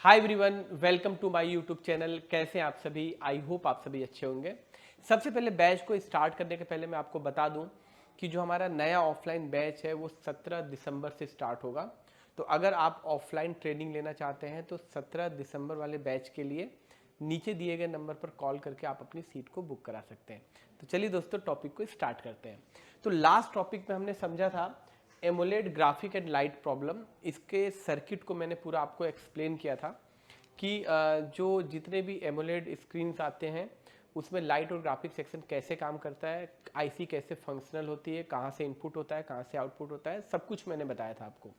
Hi everyone, welcome to my YouTube channel. कैसे हैं आप सभी? आई होप आप सभी अच्छे होंगे। सबसे पहले बैच को स्टार्ट करने के पहले मैं आपको बता दूं कि जो हमारा नया ऑफलाइन बैच है वो 17 दिसंबर से स्टार्ट होगा। तो अगर आप ऑफलाइन ट्रेनिंग लेना चाहते हैं तो 17 दिसंबर वाले बैच के लिए नीचे दिए गए नंबर पर कॉल करके आप अपनी सीट को बुक करा सकते हैं। तो चलिए दोस्तों, टॉपिक को स्टार्ट करते हैं। तो लास्ट टॉपिक में हमने समझा था AMOLED graphic and light problem. इसके सर्किट को मैंने पूरा आपको एक्सप्लेन किया था कि जो जितने भी एमोलेड स्क्रीन्स आते हैं उसमें लाइट और ग्राफिक सेक्शन कैसे काम करता है, आईसी कैसे फंक्शनल होती है, कहाँ से इनपुट होता है, कहाँ से आउटपुट होता है, सब कुछ मैंने बताया था आपको।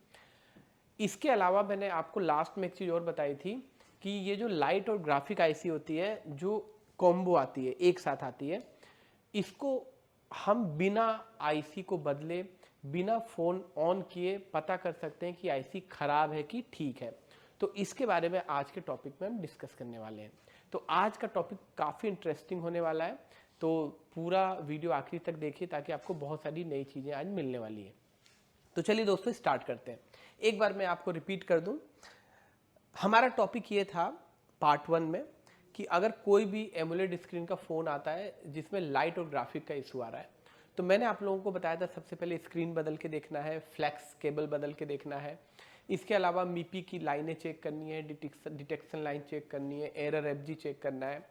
इसके अलावा मैंने आपको लास्ट में एक चीज़ और बताई थी कि ये जो लाइट और ग्राफिक आईसी होती है, जो कॉम्बो आती है, एक साथ आती है, इसको हम बिना आईसी को बदले, बिना फ़ोन ऑन किए पता कर सकते हैं कि आईसी खराब है कि ठीक है। तो इसके बारे में आज के टॉपिक में हम डिस्कस करने वाले हैं। तो आज का टॉपिक काफ़ी इंटरेस्टिंग होने वाला है, तो पूरा वीडियो आखिरी तक देखिए ताकि आपको बहुत सारी नई चीज़ें आज मिलने वाली है। तो चलिए दोस्तों, स्टार्ट करते हैं। एक बार मैं आपको रिपीट कर दूं, हमारा टॉपिक ये था पार्ट 1 में कि अगर कोई भी एमुलेट स्क्रीन का फ़ोन आता है जिसमें लाइट और ग्राफिक का इशू आ रहा है, तो मैंने आप लोगों को बताया था सबसे पहले स्क्रीन बदल के देखना है, फ्लैक्स केबल बदल के देखना है, इसके अलावा मीपी की लाइनें चेक करनी है, डिटेक्शन लाइन चेक करनी है, एरर एफजी चेक करना है।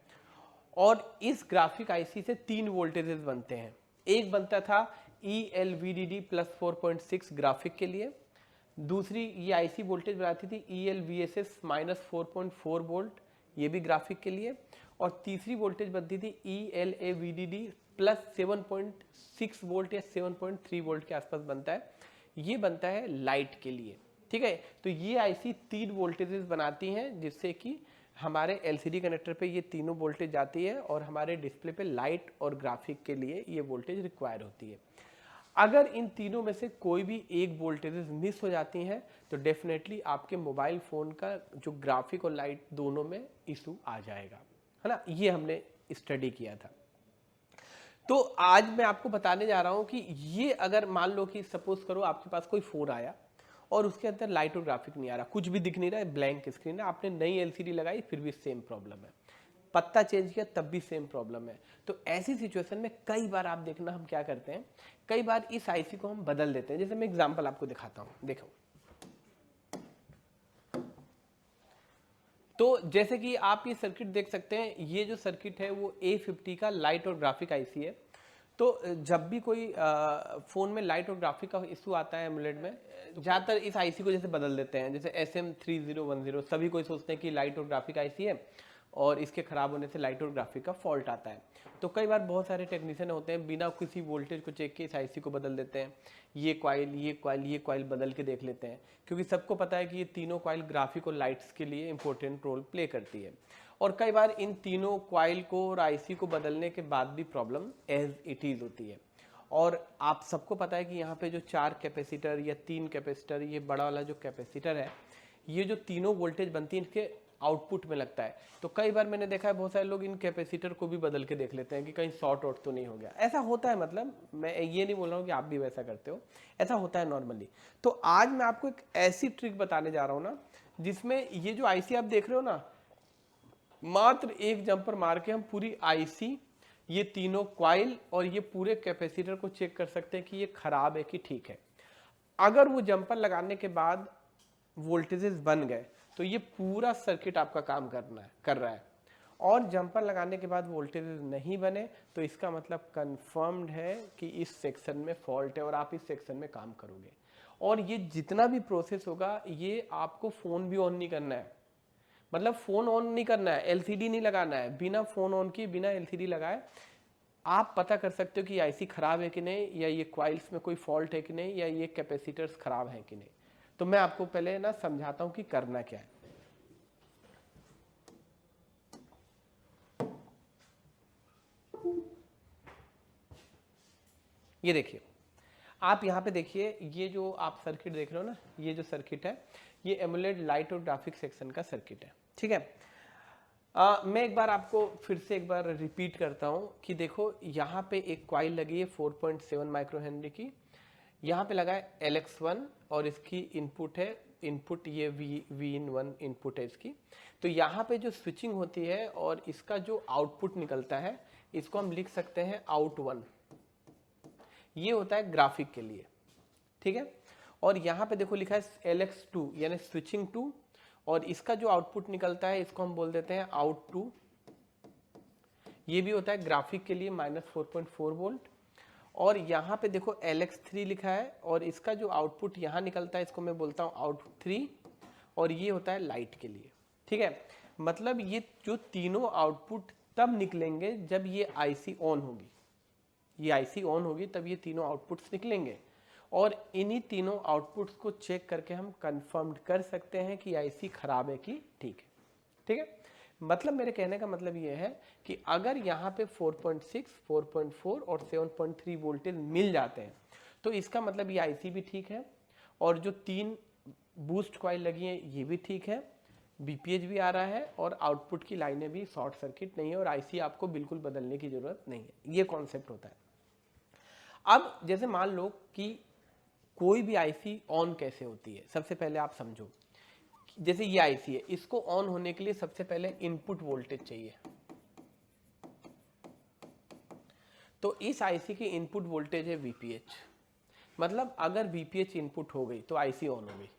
और इस ग्राफिक आईसी से 3 वोल्टेजेस बनते हैं। एक बनता था ELVDD प्लस 4.6 ग्राफिक के लिए, दूसरी ये आईसी वोल्टेज बनाती थी ELVSS माइनस 4.4 वोल्ट, ये भी ग्राफिक के लिए, और तीसरी वोल्टेज बनती थी ELAVDD प्लस 7.6 वोल्ट या 7.3 वोल्ट के आसपास बनता है, ये बनता है लाइट के लिए। ठीक है, तो ये आईसी 3 वोल्टेजेस बनाती हैं जिससे कि हमारे एलसीडी कनेक्टर पे ये तीनों वोल्टेज जाती है और हमारे डिस्प्ले पे लाइट और ग्राफिक के लिए ये वोल्टेज रिक्वायर होती है। अगर इन तीनों में से कोई भी एक वोल्टेजेस मिस हो जाती हैं तो डेफिनेटली आपके मोबाइल फ़ोन का जो ग्राफिक और लाइट दोनों में इशू आ जाएगा, है ना। ये हमने स्टडी किया था। तो आज मैं आपको बताने जा रहा हूं कि ये अगर मान लो कि सपोज करो आपके पास कोई फ़ोन आया और उसके अंदर लाइट और ग्राफिक नहीं आ रहा, कुछ भी दिख नहीं रहा है, ब्लैंक स्क्रीन है, आपने नई एलसीडी लगाई फिर भी सेम प्रॉब्लम है, पत्ता चेंज किया तब भी सेम प्रॉब्लम है। तो ऐसी सिचुएशन में कई बार आप देखना हम क्या करते हैं, कई बार इस आईसी को हम बदल देते हैं। जैसे मैं एग्जांपल आपको दिखाता हूं, देखो। तो जैसे कि आप ये सर्किट देख सकते हैं, ये जो सर्किट है वो A50 का लाइट और ग्राफिक आईसी है। तो जब भी कोई फ़ोन में लाइट और ग्राफिक का इशू आता है एमुलेट में, तो ज़्यादातर इस आईसी को जैसे बदल देते हैं। जैसे SM3010, सभी कोई सोचते हैं कि लाइट और ग्राफिक आईसी है और इसके ख़राब होने से लाइट और ग्राफिक का फॉल्ट आता है। तो कई बार बहुत सारे टेक्नीशियन होते हैं बिना किसी वोल्टेज को चेक किए इस आईसी को बदल देते हैं। ये कॉइल बदल के देख लेते हैं, क्योंकि सबको पता है कि ये तीनों कॉइल ग्राफिक और लाइट्स के लिए इंपॉर्टेंट रोल प्ले करती है। और कई बार इन तीनों कॉइल को और आईसी को बदलने के बाद भी प्रॉब्लम एज इट इज होती है। और आप सबको पता है कि यहाँ पे जो 4 कैपेसिटर या 3 कैपेसिटर, ये बड़ा वाला जो कैपेसिटर है, ये जो तीनों वोल्टेज बनती है इनके आउटपुट में लगता है। तो कई बार मैंने देखा है बहुत सारे लोग इन कैपेसिटर को भी बदल के देख लेते हैं कि कहीं शॉर्ट आउट तो नहीं हो गया। ऐसा होता है, मतलब मैं ये नहीं बोल रहा हूँ कि आप भी वैसा करते हो, ऐसा होता है नॉर्मली। तो आज मैं आपको एक ऐसी ट्रिक बताने जा रहा हूँ ना, जिसमें ये जो आईसी आप देख रहे हो ना, मात्र एक जंपर मार के हम पूरी आईसी, ये तीनों क्वाइल और ये पूरे कैपेसिटर को चेक कर सकते हैं कि ये खराब है कि ठीक है। अगर वो जंपर लगाने के बाद वोल्टेजेस बन गए तो ये पूरा सर्किट आपका काम कर रहा है। और जंपर लगाने के बाद वोल्टेजेस नहीं बने तो इसका मतलब कंफर्म्ड है कि इस सेक्शन में फॉल्ट है और आप इस सेक्शन में काम करोगे। और ये जितना भी प्रोसेस होगा, ये आपको फोन भी ऑन नहीं करना है, मतलब फोन ऑन नहीं करना है, एलसीडी नहीं लगाना है, बिना फोन ऑन किए बिना एलसीडी लगाए आप पता कर सकते हो कि आईसी खराब है कि नहीं, या ये क्वाइल्स में कोई फॉल्ट है कि नहीं, या ये कैपेसिटर्स खराब है कि नहीं। तो मैं आपको पहले ना समझाता हूं कि करना क्या है। ये देखिए, आप यहाँ पे देखिए, ये जो आप सर्किट देख रहे हो ना, ये जो सर्किट है ये एमुलेट लाइट और ग्राफिक सेक्शन का सर्किट है। ठीक है, मैं एक बार आपको फिर से एक बार रिपीट करता हूं कि देखो, यहाँ पे एक कॉइल लगी है 4.7 माइक्रो हेनरी की, यहाँ पे लगा है LX1 और इसकी इनपुट है इनपुट, ये V1 इनपुट है इसकी। तो यहाँ पे जो स्विचिंग होती है और इसका जो आउटपुट निकलता है इसको हम लिख सकते हैं out1। ये होता है ग्राफिक के लिए, ठीक है। और यहाँ पे देखो लिखा है LX2 यानी स्विचिंग टू, और इसका जो आउटपुट निकलता है इसको हम बोल देते हैं out2। ये भी होता है ग्राफिक के लिए -4.4 वोल्ट। और यहाँ पे देखो LX3 लिखा है और इसका जो आउटपुट यहाँ निकलता है इसको मैं बोलता हूँ out3, और ये होता है लाइट के लिए, ठीक है। मतलब ये जो तीनों आउटपुट तब निकलेंगे जब ये IC ऑन होगी, ये IC ऑन होगी तब ये तीनों आउटपुट्स निकलेंगे, और इन्हीं तीनों आउटपुट्स को चेक करके हम कंफर्म कर सकते हैं कि IC खराब है कि ठीक है, ठीक है। मतलब मेरे कहने का मतलब ये है कि अगर यहाँ पे 4.6, 4.4 और 7.3 वोल्टेज मिल जाते हैं तो इसका मतलब ये IC भी ठीक है, और जो 3 बूस्ट कॉइल लगी हैं ये भी ठीक है, BPH भी आ रहा है, और आउटपुट की लाइनें भी शॉर्ट सर्किट नहीं है, और IC आपको बिल्कुल बदलने की जरूरत नहीं है। ये कॉन्सेप्ट होता है। अब जैसे मान लो कि कोई भी IC ऑन कैसे होती है, सबसे पहले आप समझो। जैसे ये IC है, इसको ऑन होने के लिए सबसे पहले इनपुट वोल्टेज चाहिए। तो इस IC की इनपुट वोल्टेज है VPH। मतलब अगर VPH इनपुट हो गई तो IC ऑन हो गई,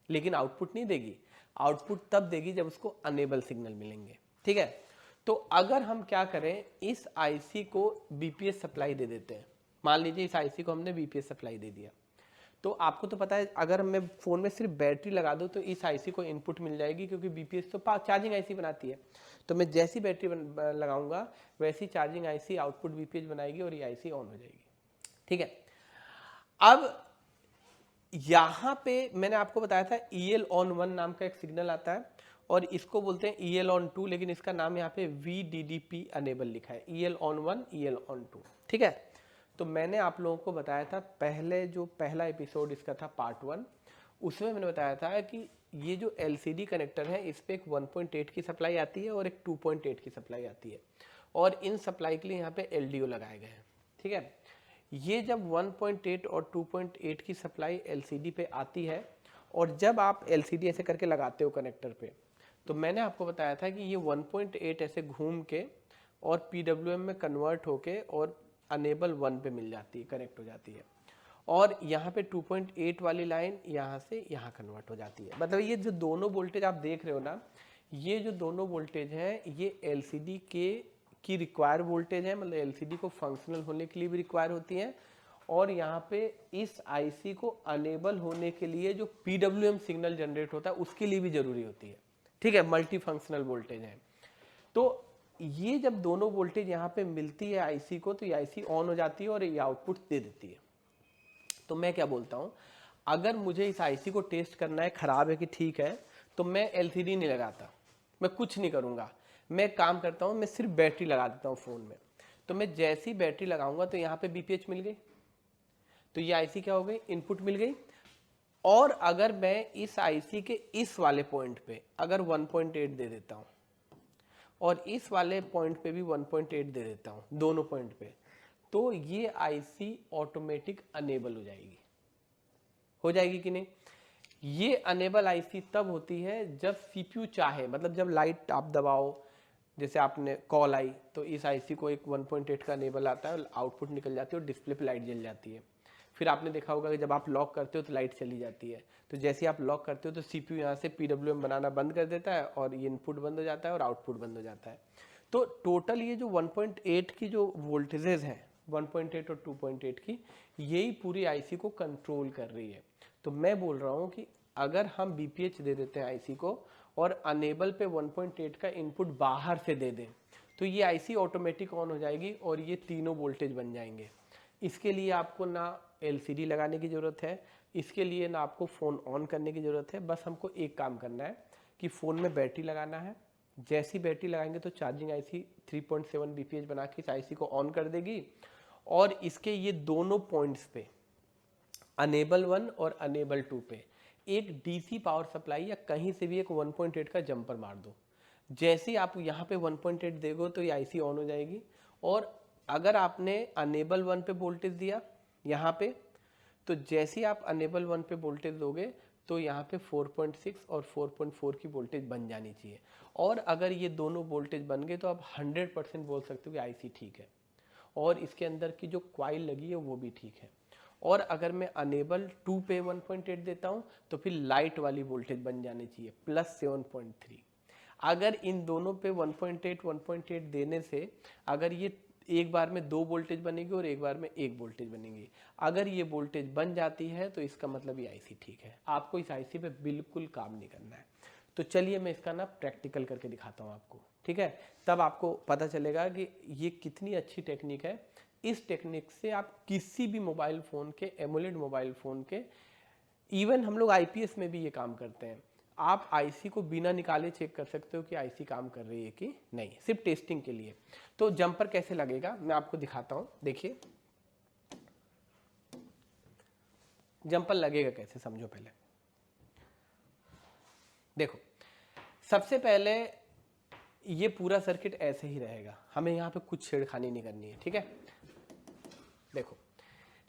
लेकिन आउटपुट नहीं देगी। आउटपुट तब देगी जब उसको अनेबल सिग्नल मिलेंगे, ठीक है। तो अगर हम क्या करें, इस IC को BPH सप्लाई दे देते हैं। मान लीजिए इस IC को हमने BPH सप्लाई दे दिया, तो आपको तो पता है अगर मैं फ़ोन में सिर्फ बैटरी लगा दूं तो इस IC को इनपुट मिल जाएगी, क्योंकि BPH तो चार्जिंग IC बनाती है। तो मैं जैसी बैटरी लगाऊंगा वैसी चार्जिंग IC आउटपुट BPH बनाएगी और ये IC ऑन हो जाएगी, ठीक है। अब यहाँ पे मैंने आपको बताया था EL on 1 नाम का एक सिग्नल आता है, और इसको बोलते हैं EL on 2, लेकिन इसका नाम यहाँ पे VDDP अनेबल लिखा है, EL on 1, EL on 2, ठीक है। तो मैंने आप लोगों को बताया था पहले, जो पहला एपिसोड इसका था पार्ट 1, उसमें मैंने बताया था कि ये जो LCD कनेक्टर है इस पर एक 1.8 की सप्लाई आती है और एक 2.8 की सप्लाई आती है, और इन सप्लाई के लिए यहाँ पे LDO लगाए गए हैं, ठीक है। ये जब 1.8 और 2.8 की सप्लाई LCD पे आती है, और जब आप LCD ऐसे करके लगाते हो कनेक्टर पे, तो मैंने आपको बताया था कि ये 1.8 ऐसे घूम के और PWM में कन्वर्ट होके और अनेबल 1 पे मिल जाती है, कनेक्ट हो जाती है, और यहाँ पे 2.8 वाली लाइन यहाँ से यहाँ कन्वर्ट हो जाती है। मतलब ये जो दोनों वोल्टेज आप देख रहे हो ना, ये जो दोनों वोल्टेज हैं ये LCD की रिक्वायर वोल्टेज है, मतलब LCD को फंक्शनल होने के लिए भी रिक्वायर होती है, और यहाँ पे इस IC को अनेबल होने के लिए जो PWM सिग्नल जनरेट होता है उसके लिए भी जरूरी होती है, ठीक है। मल्टी फंक्शनल वोल्टेज है। तो ये जब दोनों वोल्टेज यहाँ पे मिलती है IC को, तो ये IC ऑन हो जाती है और ये आउटपुट दे देती है। तो मैं क्या बोलता हूँ, अगर मुझे इस IC को टेस्ट करना है खराब है कि ठीक है, तो मैं LCD नहीं लगाता, मैं कुछ नहीं करूँगा, मैं काम करता हूँ, मैं सिर्फ बैटरी लगा देता हूँ फ़ोन में। तो मैं जैसी बैटरी लगाऊंगा तो यहाँ पे BPH मिल गई, तो ये IC क्या हो गई, इनपुट मिल गई। और अगर मैं इस IC के इस वाले पॉइंट पे अगर 1.8 दे देता हूँ और इस वाले पॉइंट पे भी 1.8 दे देता हूँ, दोनों पॉइंट पे, तो ये IC ऑटोमेटिक अनेबल हो जाएगी कि नहीं। ये अनेबल IC तब होती है जब CPU चाहे, मतलब जब लाइट आप दबाओ, जैसे आपने कॉल आई तो इस IC को एक 1.8 का अनेबल आता है, आउटपुट निकल जाती है और डिस्प्ले पे लाइट जल जाती है। फिर आपने देखा होगा कि जब आप लॉक करते हो तो लाइट चली जाती है, तो जैसे आप लॉक करते हो तो CPU यहाँ से PWM बनाना बंद कर देता है और ये इनपुट बंद हो जाता है और आउटपुट बंद हो जाता है। तो टोटल ये जो 1.8 की जो वोल्टेजेस हैं, 1.8 और 2.8 की, यही पूरी IC को कंट्रोल कर रही है। तो मैं बोल रहा हूँ कि अगर हम BPH दे देते हैं IC को और अनेबल पे 1.8 का इनपुट बाहर से दे दें, तो ये IC ऑटोमेटिक ऑन हो जाएगी और ये तीनों वोल्टेज बन जाएंगे। इसके लिए आपको ना LCD लगाने की ज़रूरत है, इसके लिए ना आपको फ़ोन ऑन करने की ज़रूरत है। बस हमको एक काम करना है कि फ़ोन में बैटरी लगाना है। जैसी बैटरी लगाएंगे तो चार्जिंग IC 3.7 BPH बना के इस IC को ऑन कर देगी, और इसके ये दोनों पॉइंट्स पे, अनेबल 1 और अनेबल 2 पे, एक DC पावर सप्लाई या कहीं से भी एक 1.8 का जंपर मार दो। जैसे आप यहाँ पे 1.8 देगो तो ये IC ऑन हो जाएगी, और अगर आपने अनेबल 1 पे वोल्टेज दिया यहाँ पे, तो जैसे आप अनेबल 1 पे वोल्टेज दोगे तो यहाँ पे 4.6 और 4.4 की वोल्टेज बन जानी चाहिए। और अगर ये दोनों वोल्टेज बन गए तो आप 100% बोल सकते हो कि आईसी ठीक है, और इसके अंदर की जो क्वाइल लगी है वो भी ठीक है। और अगर मैं अनेबल 2 पे 1.8 देता हूँ तो फिर लाइट वाली वोल्टेज बन जानी चाहिए +7.3। अगर इन दोनों पे 1.8 1.8 देने से अगर ये एक बार में 2 वोल्टेज बनेगी और एक बार में 1 वोल्टेज बनेगी, अगर ये वोल्टेज बन जाती है तो इसका मतलब ये आईसी ठीक है। आपको इस आईसी पे बिल्कुल काम नहीं करना है। तो चलिए मैं इसका ना प्रैक्टिकल करके दिखाता हूँ आपको, ठीक है। तब आपको पता चलेगा कि ये कितनी अच्छी टेक्निक है। इस टेक्निक से आप किसी भी मोबाइल फ़ोन के, एमोलेड मोबाइल फ़ोन के, इवन हम लोग आईपीएस में भी ये काम करते हैं, आप आईसी को बिना निकाले चेक कर सकते हो कि आईसी काम कर रही है कि नहीं, सिर्फ टेस्टिंग के लिए। तो जंपर कैसे लगेगा मैं आपको दिखाता हूं। देखिए जंपर लगेगा कैसे, समझो पहले। देखो सबसे पहले ये पूरा सर्किट ऐसे ही रहेगा, हमें यहाँ पे कुछ छेड़खानी नहीं करनी है, ठीक है। देखो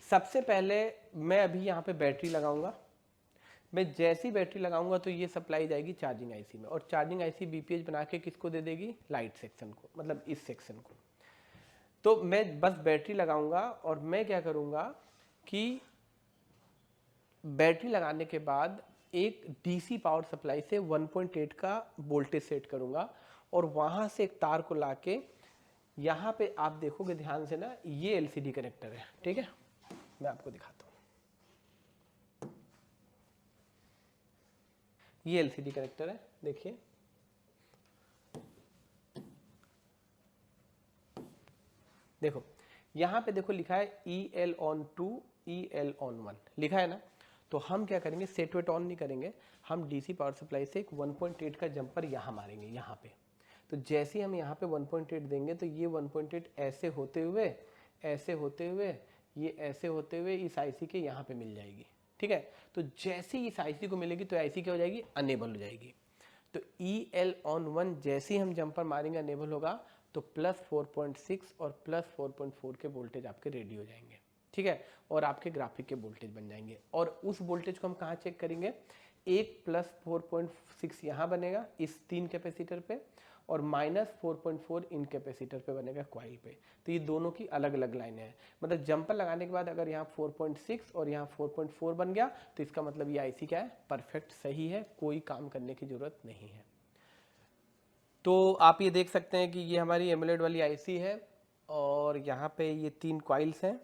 सबसे पहले मैं अभी यहाँ पे बैटरी लगाऊंगा। मैं जैसी बैटरी लगाऊंगा तो ये सप्लाई जाएगी चार्जिंग आईसी में, और चार्जिंग आईसी बीपीएच बना के किसको दे देगी, लाइट सेक्शन को, मतलब इस सेक्शन को। तो मैं बस बैटरी लगाऊंगा और मैं क्या करूंगा कि बैटरी लगाने के बाद एक डीसी पावर सप्लाई से 1.8 का वोल्टेज सेट करूंगा, और वहां से एक तार को लाके यहाँ पे आप देखोगे ध्यान से ना, ये एलसीडी कनेक्टर है, ठीक है। मैं आपको दिखाता हूँ, ये एलसीडी कनेक्टर है, देखिए। देखो यहाँ पे देखो लिखा है EL on 2 EL on 1 लिखा है ना। तो हम क्या करेंगे, सेट वेट ऑन नहीं करेंगे, हम डीसी पावर सप्लाई से एक 1.8 का जंपर यहाँ मारेंगे यहाँ पे। तो जैसे ही हम यहाँ पे 1.8 देंगे तो ये 1.8 ऐसे होते हुए ये ऐसे होते हुए इस आईसी के यहाँ पे मिल जाएगी, ठीक है। तो जैसे ही इस आईसी को मिलेगी तो आईसी क्या हो जाएगी, अनेबल हो जाएगी। तो EL on 1 जैसे ही हम जंपर मारेंगे अनेबल होगा, तो +4.6 और +4.4 के वोल्टेज आपके रेडी हो जाएंगे, ठीक है। और आपके ग्राफिक के वोल्टेज बन जाएंगे। और उस वोल्टेज को हम कहाँ चेक करेंगे, एक +4.6 यहाँ बनेगा इस 3 कैपेसिटर पे, और -4.4 इन कैपेसिटर पे बनेगा क्वाइल पे। तो ये दोनों की अलग अलग लाइनें हैं। मतलब जंपर लगाने के बाद अगर यहाँ 4.6 और यहाँ 4.4 बन गया तो इसका मतलब ये आईसी क्या है, परफेक्ट सही है, कोई काम करने की जरूरत नहीं है। तो आप ये देख सकते हैं कि ये हमारी एमुलेट वाली आईसी है, और यहाँ पे ये 3 कॉइल्स हैं,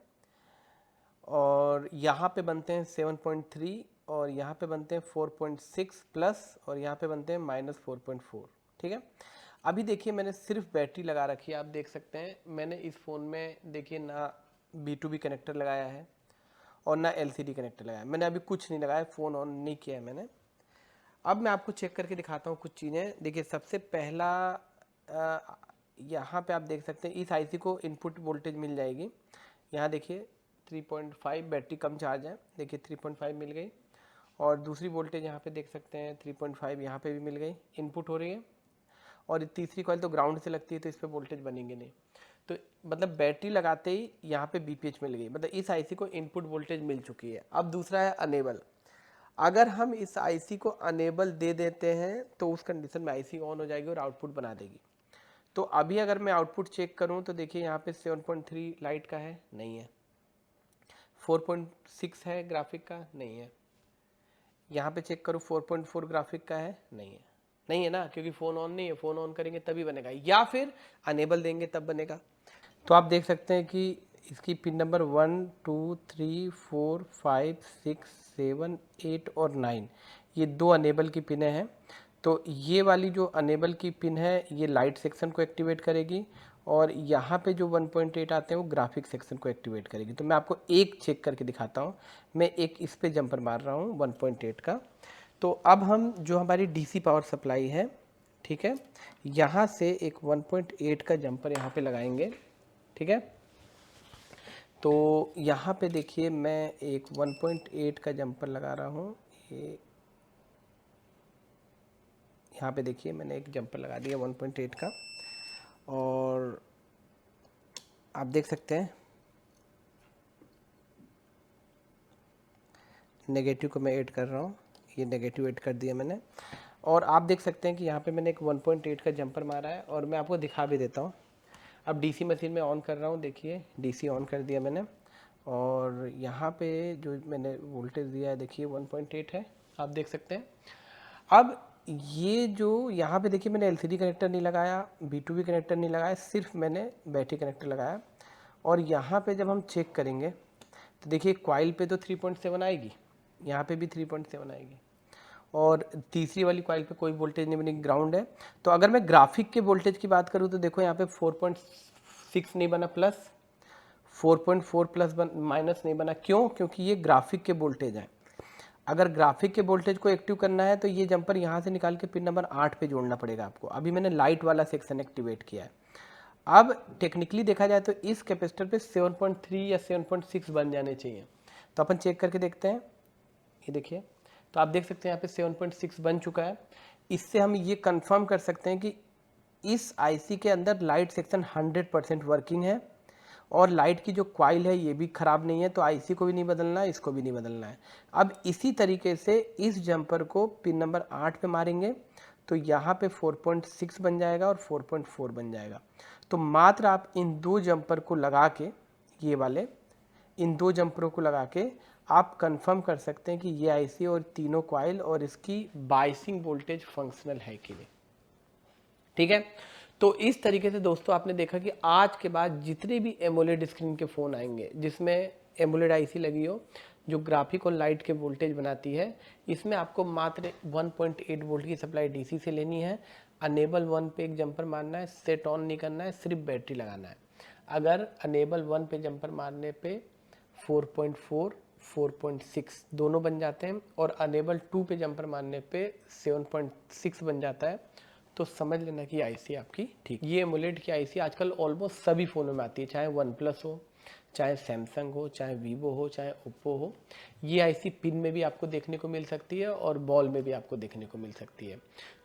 और यहाँ पे बनते हैं 7.3, और यहाँ पे बनते हैं 4.6 प्लस, और यहाँ पे बनते हैं -4.4, ठीक है। अभी देखिए मैंने सिर्फ बैटरी लगा रखी है, आप देख सकते हैं मैंने इस फ़ोन में देखिए ना B2B कनेक्टर लगाया है और ना LCD कनेक्टर लगाया है। मैंने अभी कुछ नहीं लगाया, फ़ोन ऑन नहीं किया है मैंने। अब मैं आपको चेक करके दिखाता हूँ कुछ चीज़ें। देखिए सबसे पहला यहाँ पे आप देख सकते हैं इस आईसी को इनपुट वोल्टेज मिल जाएगी। यहाँ देखिए 3.5, बैटरी कम चार्ज है, देखिए 3.5 मिल गई। और दूसरी वोल्टेज यहाँ पे देख सकते हैं 3.5 यहाँ पे भी मिल गई, इनपुट हो रही है। और तीसरी कॉइल तो ग्राउंड से लगती है तो इस पर वोल्टेज बनेंगे नहीं। तो मतलब बैटरी लगाते ही यहाँ पे बीपीएच मिल गई, मतलब इस आईसी को इनपुट वोल्टेज मिल चुकी है। अब दूसरा है अनेबल। अगर हम इस आईसी को अनेबल दे देते हैं तो उस कंडीशन में आईसी ऑन हो जाएगी और आउटपुट बना देगी। तो अभी अगर मैं आउटपुट चेक करूं तो देखिए यहाँ पे 7.3 लाइट का है, नहीं है। 4.6 है ग्राफिक का, नहीं है। यहाँ पे चेक करूँ 4.4 ग्राफिक का है, नहीं है। नहीं है ना, क्योंकि फ़ोन ऑन नहीं है, फ़ोन ऑन करेंगे तभी बनेगा, या फिर अनेबल देंगे तब बनेगा। तो आप देख सकते हैं कि इसकी पिन नंबर 1 2 3 4 5 6 7 8 और 9, ये 2 अनेबल की पिनें हैं। तो ये वाली जो अनेबल की पिन है ये लाइट सेक्शन को एक्टिवेट करेगी, और यहाँ पे जो 1.8 आते हैं वो ग्राफिक सेक्शन को एक्टिवेट करेगी। तो मैं आपको एक चेक करके दिखाता हूँ। मैं एक इस पे जंपर मार रहा हूँ 1.8 का। तो अब हम जो हमारी डीसी पावर सप्लाई है, ठीक है, यहाँ से एक 1.8 का जंपर यहाँ पे लगाएंगे, ठीक है। तो यहाँ पे देखिए मैं एक 1.8 का जंपर लगा रहा हूँ। ये यहाँ पे देखिए मैंने एक जंपर लगा दिया 1.8 का, और आप देख सकते हैं नेगेटिव को मैं ऐड कर रहा हूँ, ये नेगेटिव 8 कर दिया मैंने। और आप देख सकते हैं कि यहाँ पे मैंने एक 1.8 का जंपर मारा है और मैं आपको दिखा भी देता हूँ। अब डीसी मशीन में ऑन कर रहा हूँ, देखिए डीसी ऑन कर दिया मैंने और यहाँ पे जो मैंने वोल्टेज दिया है देखिए 1.8 है, आप देख सकते हैं। अब ये जो यहाँ पे देखिए मैंने एलसीडी कनेक्टर नहीं लगाया, B2B कनेक्टर नहीं लगाया, सिर्फ मैंने बैटरी कनेक्टर लगाया। और यहाँ पे जब हम चेक करेंगे तो देखिए कॉइल पे तो 3.7 आएगी, यहाँ पे भी 3.7 आएगी और तीसरी वाली कॉइल पे कोई वोल्टेज नहीं बनी, ग्राउंड है। तो अगर मैं ग्राफिक के वोल्टेज की बात करूँ तो देखो यहाँ पे 4.6 नहीं बना प्लस, 4.4 प्लस माइनस नहीं बना, क्यों? क्योंकि ये ग्राफिक के वोल्टेज हैं। अगर ग्राफिक के वोल्टेज को एक्टिव करना है तो ये जंपर यहाँ से निकाल के पिन नंबर 8 पे जोड़ना पड़ेगा आपको। अभी मैंने लाइट वाला सेक्शन एक्टिवेट किया है। अब टेक्निकली देखा जाए तो इस कैपेसिटर पे 7.3 या 7.6 बन जाने चाहिए। तो अपन चेक करके देखते हैं, ये देखिए, तो आप देख सकते हैं यहाँ पे 7.6 बन चुका है। इससे हम ये कंफर्म कर सकते हैं कि इस आईसी के अंदर लाइट सेक्शन 100% वर्किंग है और लाइट की जो कॉइल है ये भी ख़राब नहीं है। तो आईसी को भी नहीं बदलना है, इसको भी नहीं बदलना है। अब इसी तरीके से इस जंपर को पिन नंबर 8 पे मारेंगे तो यहाँ पे 4.6 बन जाएगा और 4.4 बन जाएगा। तो मात्र आप इन दो जंपर को लगा के, ये वाले इन दो जंपरों को लगा के आप कंफर्म कर सकते हैं कि ये आईसी और तीनों कॉइल और इसकी बाइसिंग वोल्टेज फंक्शनल है कि नहीं। ठीक है, तो इस तरीके से दोस्तों आपने देखा कि आज के बाद जितने भी एमोलेड स्क्रीन के फ़ोन आएंगे जिसमें एमोलेड आईसी लगी हो जो ग्राफिक और लाइट के वोल्टेज बनाती है, इसमें आपको मात्र 1.8 वोल्ट की सप्लाई डीसी से लेनी है। अनेबल 1 पे एक जंपर मारना है, सेट ऑन नहीं करना है, सिर्फ बैटरी लगाना है। अगर अनेबल 1 पे जंपर मारने पे 4.4 4.6 दोनों बन जाते हैं और अनेबल 2 पे जंपर मारने पे 7.6 बन जाता है, तो समझ लेना कि आईसी आपकी ठीक। ये एमोलेड की आईसी आजकल ऑलमोस्ट सभी फ़ोनों में आती है, चाहे वन प्लस हो, चाहे सैमसंग हो, चाहे वीवो हो, चाहे ओप्पो हो। ये आईसी पिन में भी आपको देखने को मिल सकती है और बॉल में भी आपको देखने को मिल सकती है।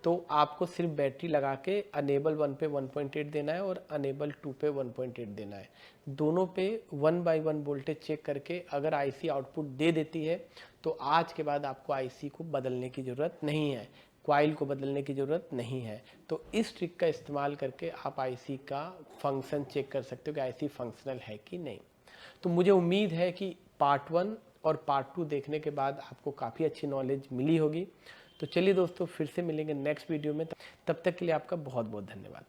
तो आपको सिर्फ बैटरी लगा के अनेबल 1 पे 1.8 देना है और अनेबल 2 पे 1.8 देना है। दोनों पे 1 बाई 1 वोल्टेज चेक करके अगर आईसी आउटपुट दे देती है तो आज के बाद आपको आईसी को बदलने की ज़रूरत नहीं है, कॉइल को बदलने की ज़रूरत नहीं है। तो इस ट्रिक का इस्तेमाल करके आप आईसी का फंक्शन चेक कर सकते हो कि आईसी फंक्शनल है कि नहीं। तो मुझे उम्मीद है कि पार्ट 1 और पार्ट 2 देखने के बाद आपको काफ़ी अच्छी नॉलेज मिली होगी। तो चलिए दोस्तों, फिर से मिलेंगे नेक्स्ट वीडियो में। तब तक के लिए आपका बहुत बहुत धन्यवाद।